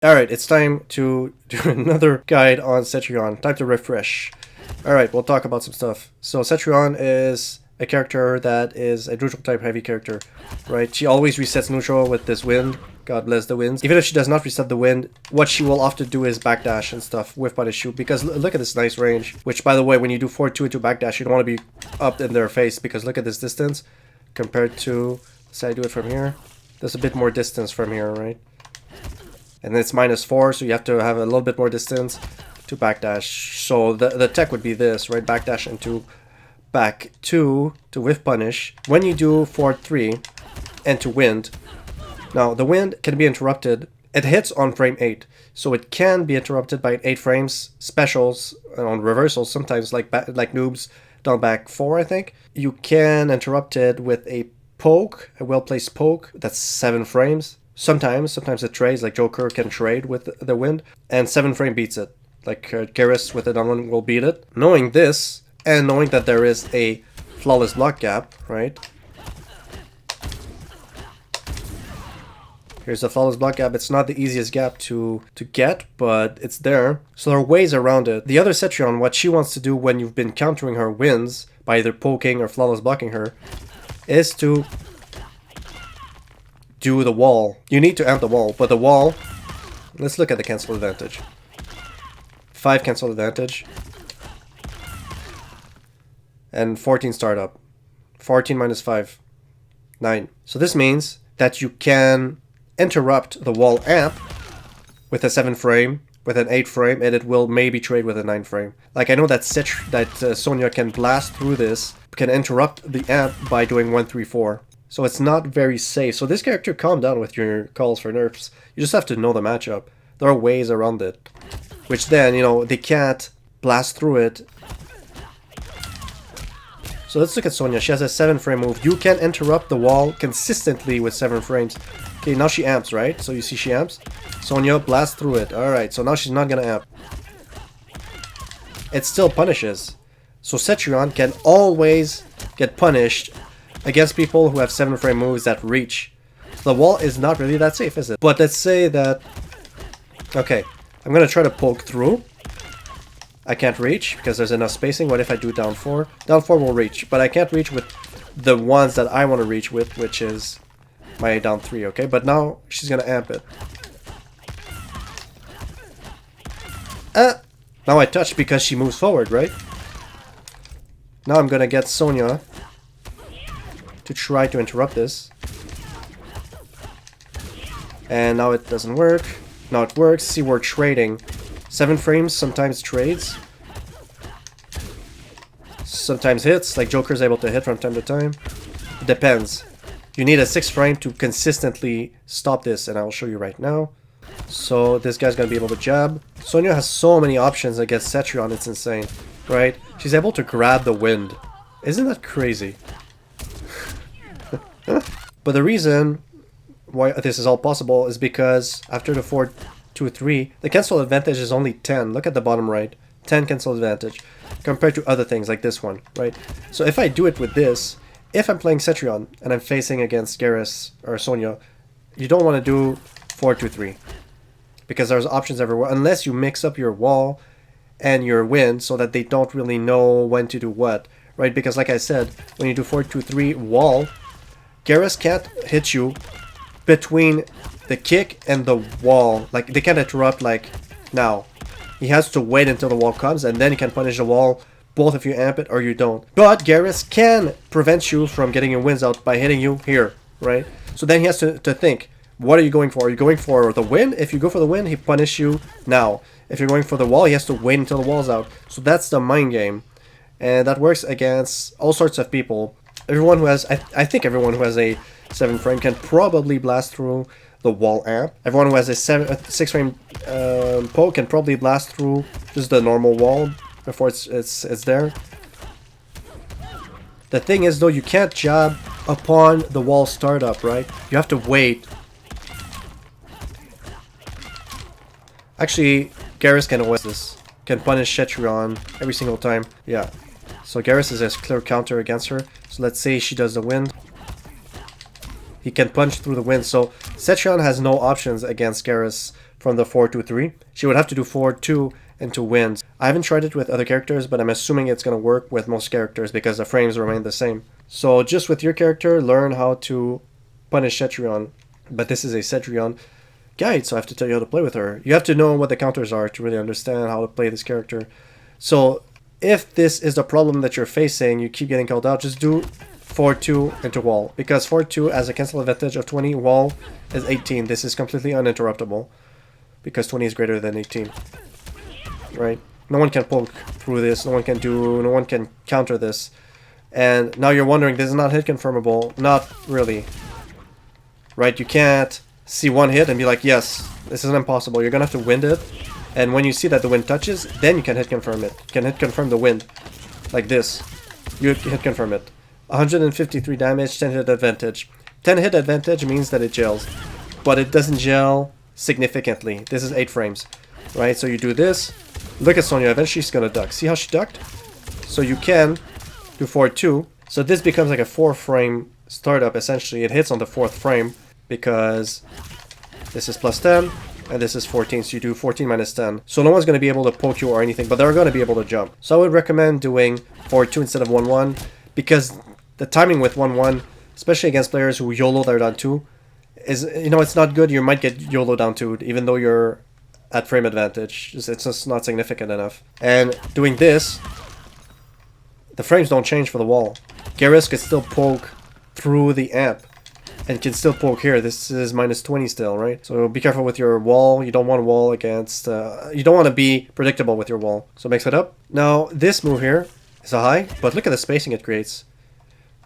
Alright, it's time to do another guide on Cetrion. Time to refresh. Alright, we'll talk about some stuff. So Cetrion is a character that is a neutral type heavy character, right? She always resets neutral with this wind. God bless the winds. Even if she does not reset the wind, what she will often do is backdash and stuff with punish shoot, because look at this nice range. Which, by the way, when you do 4-2 into backdash, you don't want to be up in their face, because look at this distance compared to, say I do it from here. There's a bit more distance from here, right? And it's -4, so you have to have a little bit more distance to backdash. So the tech would be this, right? Backdash into back 2 to whiff punish. When you do 4-3 and to wind. Now, the wind can be interrupted. It hits on frame 8, so it can be interrupted by 8 frames. Specials on reversals, sometimes like noobs down back 4, I think. You can interrupt it with a poke, a well-placed poke. That's 7 frames. Sometimes it trades, like Joker can trade with the wind, and 7 frame beats it. Like Garrus with it on one will beat it. Knowing this, and knowing that there is a flawless block gap, right? Here's a flawless block gap. It's not the easiest gap to get, but it's there. So there are ways around it. The other Cetrion, what she wants to do when you've been countering her wins, by either poking or flawless blocking her, is to do the wall. You need to amp the wall, but the wall, let's look at the cancel advantage. 5 cancel advantage. And 14 startup. 14 minus 5. 9. So this means that you can interrupt the wall amp with a 7 frame, with an 8 frame, and it will maybe trade with a 9 frame. Like I know that Sonya can blast through this, can interrupt the amp by doing 1-3-4. So it's not very safe. So this character, calm down with your calls for nerfs. You just have to know the matchup. There are ways around it. Which then, you know, they can't blast through it. So let's look at Sonya. She has a 7 frame move. You can interrupt the wall consistently with 7 frames. Okay, now she amps, right? So you see she amps. Sonya blasts through it. Alright, so now she's not gonna amp. It still punishes. So Cetrion can always get punished against people who have 7 frame moves that reach. The wall is not really that safe, is it? But let's say that... Okay, I'm gonna try to poke through. I can't reach because there's enough spacing. What if I do down 4? Down 4 will reach, but I can't reach with the ones that I want to reach with, which is my down 3, okay? But now she's gonna amp it. Now I touched because she moves forward, right? Now I'm gonna get Sonya to try to interrupt this. And now it doesn't work. Now it works. See, we're trading. 7 frames sometimes trades. Sometimes hits, like Joker's able to hit from time to time. It depends. You need a 6 frame to consistently stop this, and I'll show you right now. So this guy's gonna be able to jab. Sonya has so many options against Cetrion, it's insane, right? She's able to grab the wind. Isn't that crazy? But the reason why this is all possible is because after the 4-2-3, the cancel advantage is only 10. Look at the bottom right. 10 cancel advantage compared to other things like this one, right? So if I do it with this, if I'm playing Cetrion and I'm facing against Garrus or Sonya, you don't want to do 4-2-3 because there's options everywhere unless you mix up your wall and your wind so that they don't really know when to do what, right? Because like I said, when you do 4-2-3 wall, Garrus can't hit you between the kick and the wall. Like, they can't interrupt, like, now. He has to wait until the wall comes, and then he can punish the wall, both if you amp it or you don't. But Garrus can prevent you from getting your wins out by hitting you here, right? So then he has to think, what are you going for? Are you going for the win? If you go for the win, he punish you now. If you're going for the wall, he has to wait until the wall's out. So that's the mind game. And that works against all sorts of people. Everyone who has, I think everyone who has a 7 frame can probably blast through the wall amp. Everyone who has a 6 frame poke can probably blast through just the normal wall before it's there. The thing is though, you can't jab upon the wall startup, right? You have to wait. Actually, Garrus can always this. Can punish Cetrion every single time. Yeah. So Garrus is a clear counter against her. So let's say she does the wind. He can punch through the wind. So Cetrion has no options against Garrus from the 4-2-3. She would have to do 4-2 into wins. I haven't tried it with other characters, but I'm assuming it's going to work with most characters because the frames remain the same. So just with your character, learn how to punish Cetrion. But this is a Cetrion guide, so I have to tell you how to play with her. You have to know what the counters are to really understand how to play this character. So if this is the problem that you're facing, you keep getting called out, just do 4-2 into wall. Because 4-2 has a cancel advantage of 20, wall is 18. This is completely uninterruptible because 20 is greater than 18. Right? No one can poke through this, no one can counter this. And now you're wondering, this is not hit confirmable. Not really. Right? You can't see one hit and be like, yes, this is impossible. You're gonna have to wind it. And when you see that the wind touches, then you can hit confirm it. You can hit confirm the wind. Like this. You hit confirm it. 153 damage, 10 hit advantage. 10 hit advantage means that it gels. But it doesn't gel significantly. This is 8 frames. Right? So you do this. Look at Sonya. Eventually she's gonna duck. See how she ducked? So you can do 4-2. So this becomes like a 4-frame startup essentially. It hits on the 4th frame because this is plus 10 and this is 14. So you do 14 minus 10. So no one's going to be able to poke you or anything, but they're going to be able to jump. So I would recommend doing 4-2 instead of 1-1 because the timing with 1-1, especially against players who YOLO their down 2, is, you know, it's not good. You might get YOLO down 2 even though you're at frame advantage. It's just not significant enough. And doing this, the frames don't change for the wall. Garrus could still poke through the amp and can still poke here. This is minus 20 still, right? So be careful with your wall. You don't want a wall against... you don't want to be predictable with your wall. So mix it up. Now, this move here is a high, but look at the spacing it creates.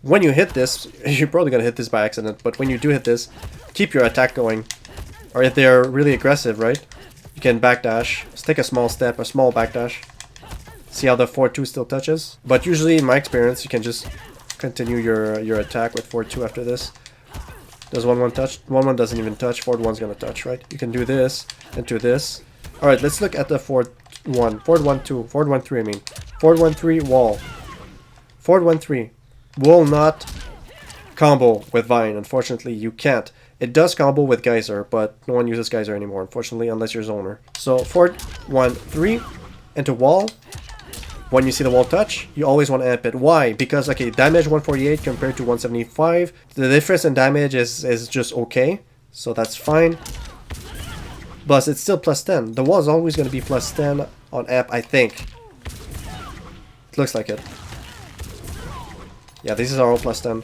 When you hit this, you're probably going to hit this by accident, but when you do hit this, keep your attack going. Or if they're really aggressive, right? You can backdash. Just take a small step, a small backdash. See how the 4-2 still touches? But usually, in my experience, you can just continue your attack with 4-2 after this. Does 1-1 touch? 1-1 doesn't even touch. 4-1's gonna touch, right? You can do this into this. Alright, let's look at the 4-1. 4-1-2. 4-1-3, I mean. 4-1-3 wall. 4-1-3 will not combo with Vine. Unfortunately, you can't. It does combo with Geyser, but no one uses Geyser anymore, unfortunately, unless you're Zoner. So 4-1-3 into wall. When you see the wall touch, you always want to amp it. Why? Because, okay, damage 148 compared to 175. The difference in damage is just okay. So that's fine. Plus, it's still plus 10. The wall is always going to be plus 10 on amp, I think. It looks like it. Yeah, these are all plus 10.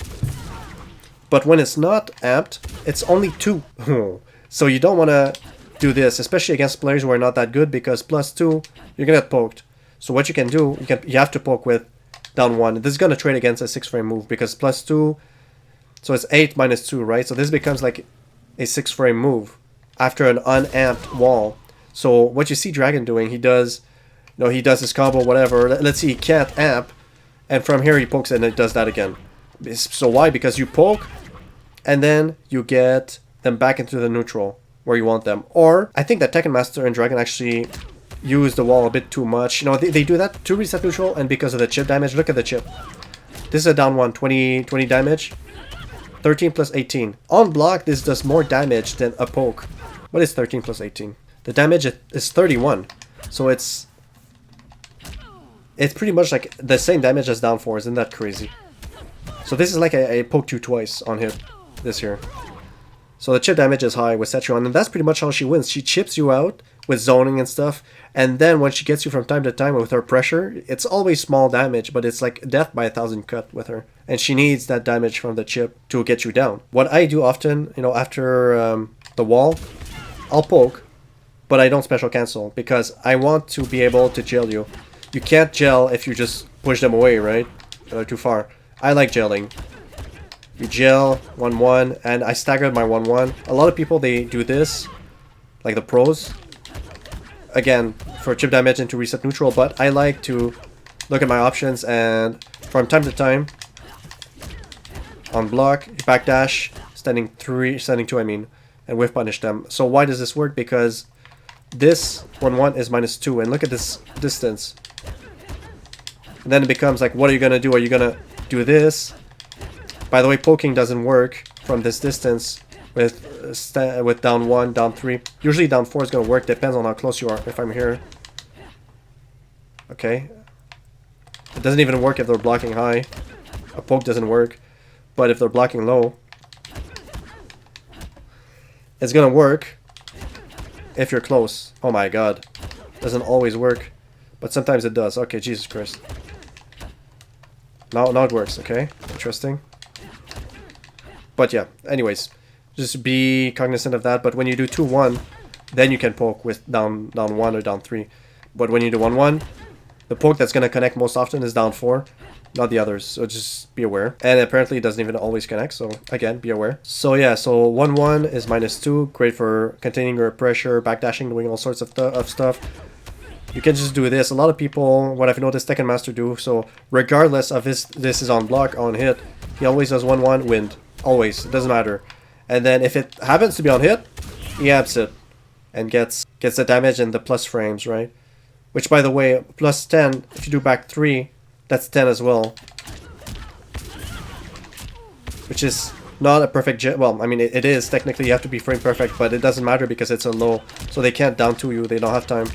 But when it's not amped, it's only 2. So you don't want to do this, especially against players who are not that good, because plus 2, you're going to get poked. So what you can do, you have to poke with down 1. This is going to trade against a 6-frame move because plus 2, so it's 8 minus 2, right? So this becomes like a 6-frame move after an unamped wall. So what you see Dragon doing, he does his combo, whatever. Let's see, he can't amp, and from here he pokes and it does that again. So why? Because you poke, and then you get them back into the neutral where you want them. Or I think that Tekken Master and Dragon actually use the wall a bit too much. You know, they do that to reset neutral, and because of the chip damage. Look at the chip. This is a down 1, 20 damage. 13 plus 18. On block, this does more damage than a poke. What is 13 plus 18? The damage is 31. So it's pretty much like the same damage as down 4. Isn't that crazy? So this is like a poke 2 twice on hit this here. So the chip damage is high with Cetrion, and that's pretty much how she wins. She chips you out with zoning and stuff, and then when she gets you from time to time with her pressure, it's always small damage, but it's like death by 1,000 cut with her. And she needs that damage from the chip to get you down. What I do often, you know, after the wall, I'll poke, but I don't special cancel, because I want to be able to gel you. You can't gel if you just push them away, right? Too far. I like gelling. You gel 1-1, and I staggered my 1-1. A lot of people, they do this, like the pros. Again, for chip damage and to reset neutral, but I like to look at my options and from time to time, on block, backdash, standing 2 I mean, and whiff punish them. So why does this work? Because this 1-1 is minus 2, and look at this distance. And then it becomes like, what are you gonna do? Are you gonna do this? By the way, poking doesn't work from this distance with down 1, down 3. Usually down 4 is going to work, depends on how close you are. If I'm here. Okay. It doesn't even work if they're blocking high. A poke doesn't work. But if they're blocking low, it's going to work if you're close. Oh my god. Doesn't always work. But sometimes it does. Okay, Jesus Christ. Now it works, okay? Interesting. But yeah, anyways. Just be cognizant of that. But when you do 2-1, then you can poke with down 1 or down 3. But when you do 1-1, the poke that's going to connect most often is down 4, not the others. So just be aware. And apparently it doesn't even always connect. So again, be aware. So yeah, so 1-1 is -2. Great for containing your pressure, backdashing, doing all sorts of stuff. You can just do this. A lot of people, what I've noticed Tekken Master do, so regardless of this is on block, on hit, he always does 1-1, wind. Always. It doesn't matter. And then if it happens to be on hit, he amps it and gets the damage and the plus frames, right? Which, by the way, plus 10, if you do back 3, that's 10 as well. Which is not a perfect well, I mean, it is. Technically, you have to be frame perfect, but it doesn't matter because it's a low. So they can't down to you. They don't have time.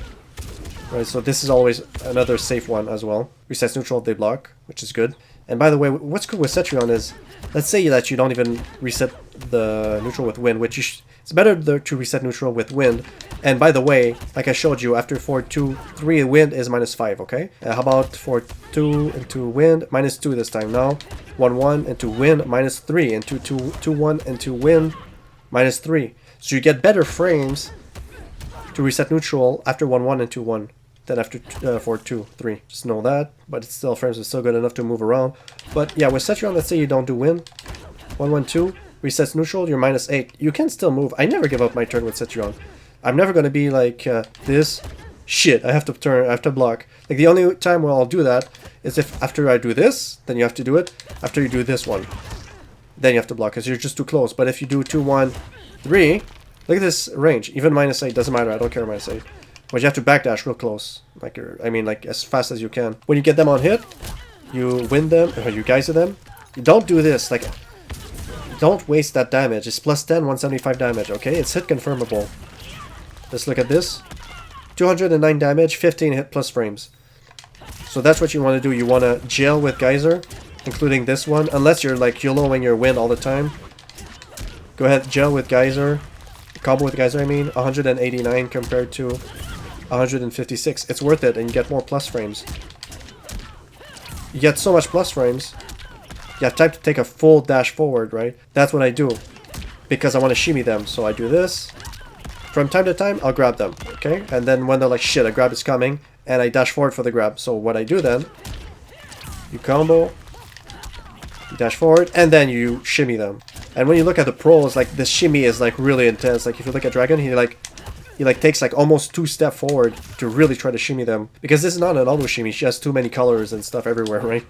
Right, so this is always another safe one as well. Resets neutral if they block, which is good. And by the way, what's good with Cetrion is, let's say that you don't even reset the neutral with wind, which it's better to reset neutral with wind. And by the way, like I showed you, after 4-2-3, wind is -5, okay? How about 4-2 into wind, -2 this time now. 1-1 into wind, -3, into 2-1 into wind, -3. So you get better frames to reset neutral after 1-1 and 2-1 than after 4-2-3. Just know that, but it's still frames are still good enough to move around. But yeah, with Cetrion, let's say you don't do win, 1-1-2, resets neutral, you're -8. You can still move. I never give up my turn with Cetrion. I'm never gonna be like this. Shit, I have to turn, I have to block. Like the only time where I'll do that is if after I do this, then you have to do it. After you do this one, then you have to block because you're just too close. But if you do 2-1-3, look at this range. Even -8 doesn't matter. I don't care -8. But you have to backdash real close. Like, I mean, like as fast as you can. When you get them on hit, you win them, or you geyser them. You don't do this. Like, don't waste that damage. It's +10, 175 damage. Okay, it's hit confirmable. Let's look at this. 209 damage, 15 hit plus frames. So that's what you want to do. You want to jail with geyser, including this one, unless you're like YOLOing your win all the time. Go ahead, jail with geyser. Combo with geyser, I mean, 189 compared to 156. It's worth it, and you get more plus frames. You get so much plus frames. You have time to take a full dash forward, right? That's what I do, because I want to shimmy them. So I do this. From time to time, I'll grab them, okay? And then when they're like, shit, a grab is coming, and I dash forward for the grab. So what I do then, you combo, you dash forward, and then you shimmy them. And when you look at the pros, like this shimmy is like really intense. Like if you look at Dragon, he takes like almost 2 steps forward to really try to shimmy them. Because this is not an auto shimmy, she has too many colors and stuff everywhere, right?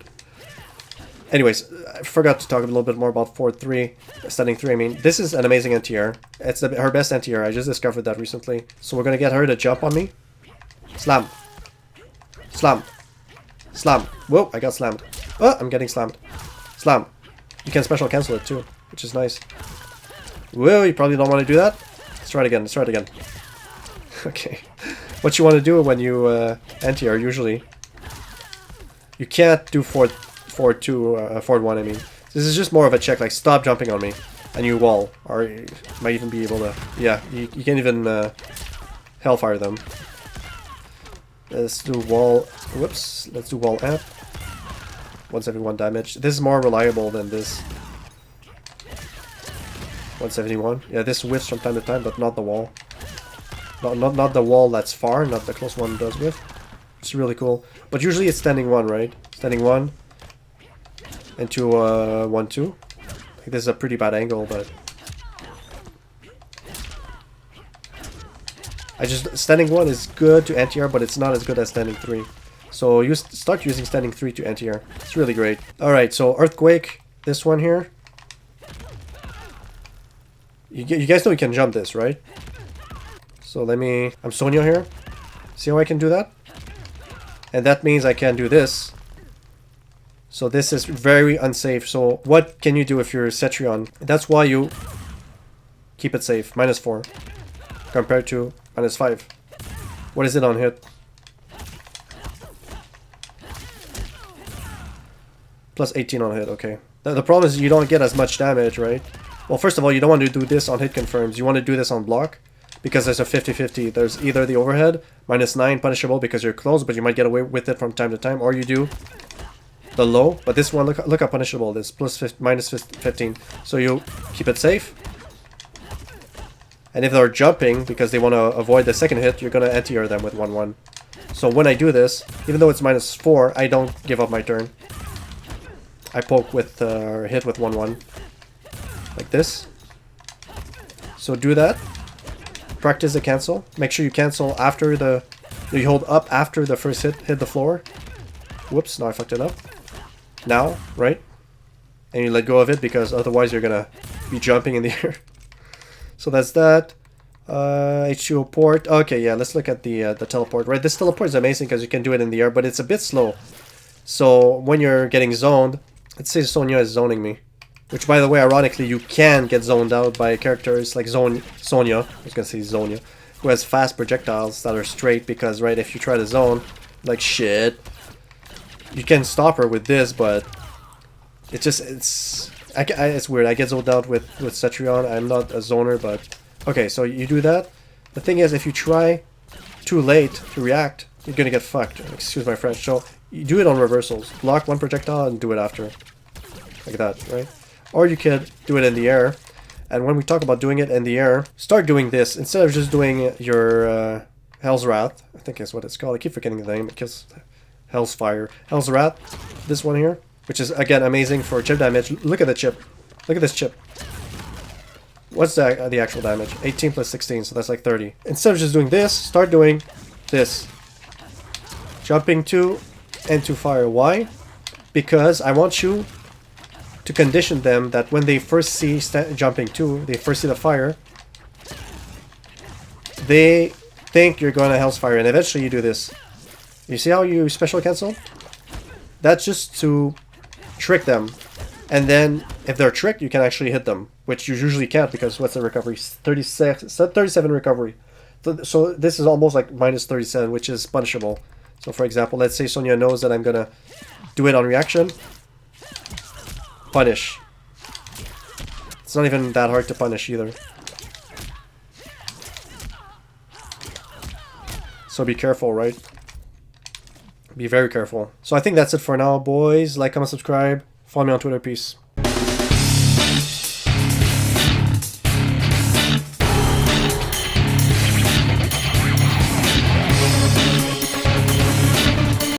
Anyways, I forgot to talk a little bit more about 4-3, standing 3. I mean, this is an amazing anti-air. It's her best anti-air. I just discovered that recently. So we're gonna get her to jump on me. Slam. Slam. Slam. Whoa, I got slammed. Oh, I'm getting slammed. Slam. You can special cancel it too, which is nice. Whoa, you probably don't want to do that. Let's try it again. Let's try it again. Okay. What you want to do when you anti-air, usually, you can't do 4-1, I mean. This is just more of a check, like stop jumping on me, and you wall, or you might even be able to, yeah, you can't even hellfire them. Let's do wall, whoops, let's do wall amp. 171 damage. This is more reliable than this. 171. Yeah, this whiffs from time to time, but not the wall. Not the wall that's far, not the close one does whiff. It's really cool. But usually it's standing 1, right? Standing 1 into 1-2. I think this is a pretty bad angle, but standing 1 is good to anti-air, but it's not as good as standing 3. So you start using standing 3 to anti-air. It's really great. Alright, so Earthquake, this one here. You guys know you can jump this, right? So I'm Sonya here. See how I can do that? And that means I can do this. So this is very unsafe. So what can you do if you're Cetrion? That's why you keep it safe. -4 compared to -5. What is it on hit? +18 on hit, okay. The problem is you don't get as much damage, right? Well, first of all, you don't want to do this on hit confirms. You want to do this on block because there's a 50-50. There's either the overhead, -9 punishable because you're close, but you might get away with it from time to time, or you do the low. But this one, look how punishable it is, -15. So you keep it safe. And if they're jumping because they want to avoid the second hit, you're going to anti-air them with 1-1. So when I do this, even though it's -4, I don't give up my turn. I poke with hit with 1-1 like this. So do that. Practice the cancel. Make sure you cancel after the you hold up after the first hit the floor. Whoops, now I fucked it up. Now, right? And you let go of it because otherwise you're gonna be jumping in the air. So that's that. H2O port. Okay, yeah, let's look at the teleport. Right, this teleport is amazing because you can do it in the air, but it's a bit slow. So when you're getting zoned, let's say Sonya is zoning me. Which, by the way, ironically, you can get zoned out by characters like Sonya, I was gonna say Zonya, who has fast projectiles that are straight because, right, if you try to zone, like shit, you can stop her with this, but it just, it's weird. I get zoned out with Cetrion. I'm not a zoner, but okay, so you do that. The thing is, if you try too late to react, you're gonna get fucked. Excuse my French. So you do it on reversals. Block one projectile and do it after. Like that, right? Or you could do it in the air. And when we talk about doing it in the air, start doing this. Instead of just doing your Hell's Wrath, I think is what it's called. I keep forgetting the name. It kills Hell's Fire. Hell's Wrath, this one here, which is, again, amazing for chip damage. Look at the chip. Look at this chip. What's the actual damage? 18 plus 16, so that's like 30. Instead of just doing this, start doing this. Jumping to and to fire. Why? Because I want you to condition them that when they first see jumping to, they first see the fire, they think you're going to Hell's Fire, and eventually you do this. You see how you special cancel? That's just to trick them. And then, if they're tricked, you can actually hit them, which you usually can't because what's the recovery? 37 recovery. So this is almost like -37, which is punishable. So for example, let's say Sonya knows that I'm gonna do it on reaction. Punish. It's not even that hard to punish either. So be careful, right? Be very careful. So I think that's it for now, boys. Like, comment, subscribe. Follow me on Twitter. Peace.